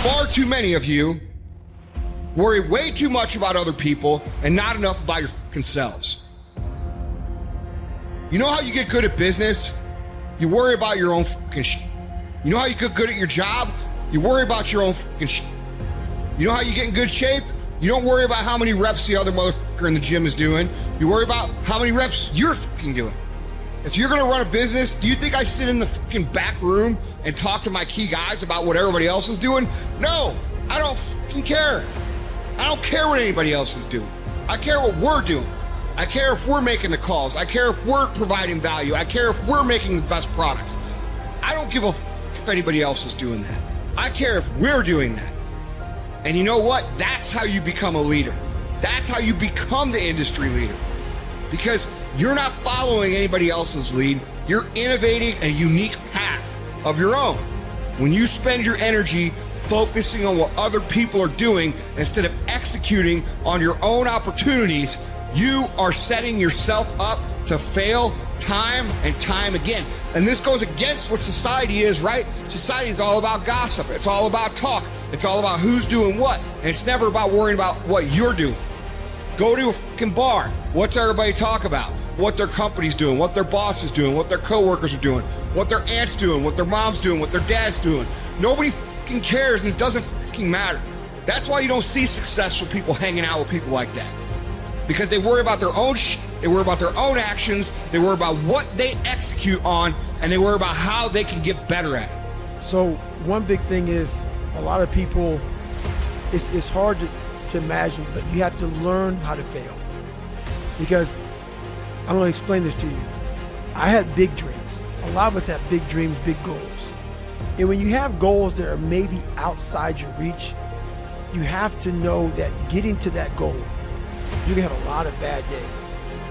Far too many of you worry way too much about other people and not enough about your fucking selves. You know how you get good at business? You worry about your own fucking shit. You know how you get good at your job? You worry about your own fucking shit. You know how you get in good shape? You don't worry about how many reps the other motherfucker in the gym is doing. You worry about how many reps you're fucking doing. If you're gonna run a business, do you think I sit in the fucking back room and talk to my key guys about what everybody else is doing? No, I don't fucking care. I don't care what anybody else is doing. I care what we're doing. I care if we're making the calls. I care if we're providing value. I care if we're making the best products. I don't give a if anybody else is doing that. I care if we're doing that. And you know what? That's how you become a leader. That's how you become the industry leader. Because you're not following anybody else's lead. You're innovating a unique path of your own. When you spend your energy focusing on what other people are doing instead of executing on your own opportunities, you are setting yourself up to fail time and time again. And this goes against what society is, right? Society is all about gossip. It's all about talk. It's all about who's doing what. And it's never about worrying about what you're doing. Go to a fucking bar. What's everybody talk about? What their company's doing, what their boss is doing, what their coworkers are doing, what their aunt's doing, what their mom's doing, what their dad's doing. Nobody fucking cares, and it doesn't fucking matter. That's why you don't see successful people hanging out with people like that. Because they worry about their own shit, they worry about their own actions, they worry about what they execute on, and they worry about how they can get better at it. So one big thing is a lot of people, it's hard to imagine, but you have to learn how to fail. Because I'm gonna explain this to you. I had big dreams. A lot of us have big dreams, big goals. And when you have goals that are maybe outside your reach, you have to know that getting to that goal, you're gonna have a lot of bad days,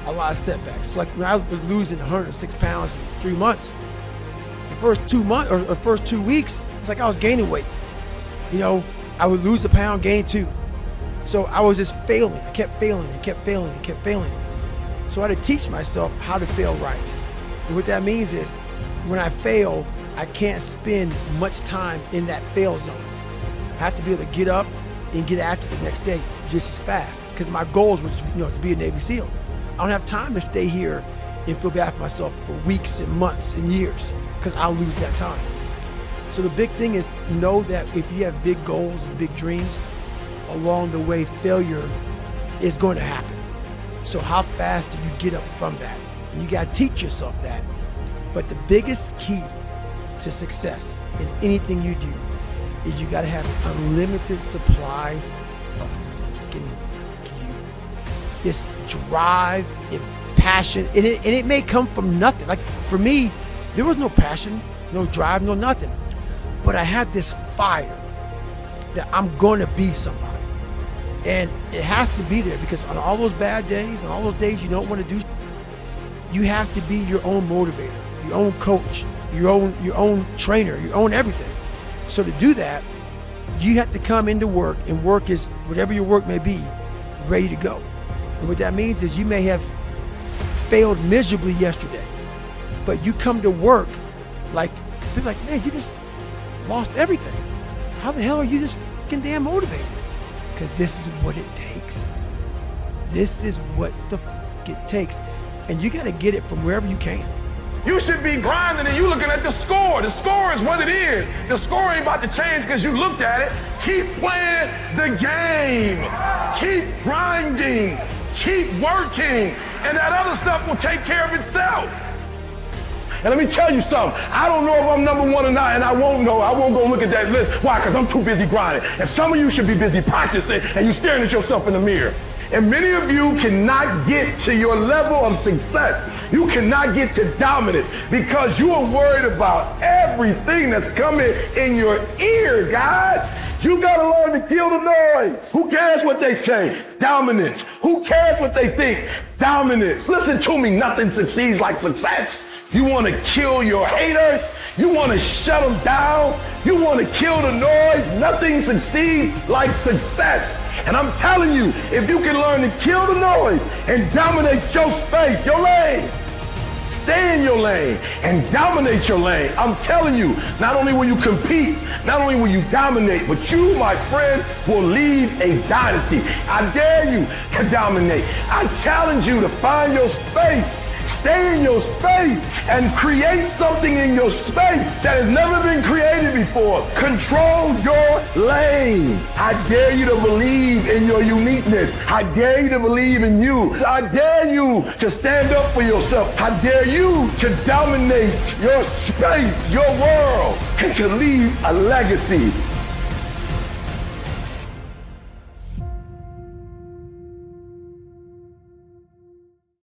a lot of setbacks. So like when I was losing 106 pounds in 3 months, the first 2 months or the first 2 weeks, it's like I was gaining weight. You know, I would lose a pound, gain 2. So I was just failing. I kept failing and kept failing and kept failing. So I had to teach myself how to fail right. And what that means is when I fail, I can't spend much time in that fail zone. I have to be able to get up and get after the next day just as fast. Because my goals were to be a Navy SEAL. I don't have time to stay here and feel bad for myself for weeks and months and years, because I'll lose that time. So the big thing is know that if you have big goals and big dreams, along the way failure is going to happen. So how fast do you get up from that? And you gotta teach yourself that. But the biggest key to success in anything you do is you gotta have an unlimited supply of fucking you. This drive and passion, and it may come from nothing. Like for me, there was no passion, no drive, no nothing. But I had this fire that I'm gonna be somebody. And it has to be there, because on all those bad days, and all those days you don't want to do, you have to be your own motivator, your own coach, your own trainer, your own everything. So to do that, you have to come into work, and work is whatever your work may be, ready to go. And what that means is you may have failed miserably yesterday, but you come to work like, they're like, man, you just lost everything. How the hell are you just fucking damn motivated? Because this is what it takes. This is what the fuck it takes. And you gotta get it from wherever you can. You should be grinding and you looking at the score. The score is what it is. The score ain't about to change because you looked at it. Keep playing the game. Keep grinding. Keep working. And that other stuff will take care of itself. And let me tell you something. I don't know if I'm number one or not, and I won't know. I won't go look at that list. Why? Because I'm too busy grinding. And some of you should be busy practicing, and you're staring at yourself in the mirror. And many of you cannot get to your level of success. You cannot get to dominance because you are worried about everything that's coming in your ear, guys. You gotta learn to kill the noise. Who cares what they say? Dominance. Who cares what they think? Dominance. Listen to me, nothing succeeds like success. You want to kill your haters. You want to shut them down. You want to kill the noise. Nothing succeeds like success. And I'm telling you, if you can learn to kill the noise and dominate your space, your lane, Stay in your lane and dominate your lane. I'm telling you, not only will you compete, not only will you dominate, but you, my friend, will lead a dynasty. I dare you to dominate. I challenge you to find your space. Stay in your space and create something in your space that has never been created before. Control your lane. I dare you to believe in your uniqueness. I dare you to believe in you. I dare you to stand up for yourself. I dare you to dominate your space, your world, and to leave a legacy.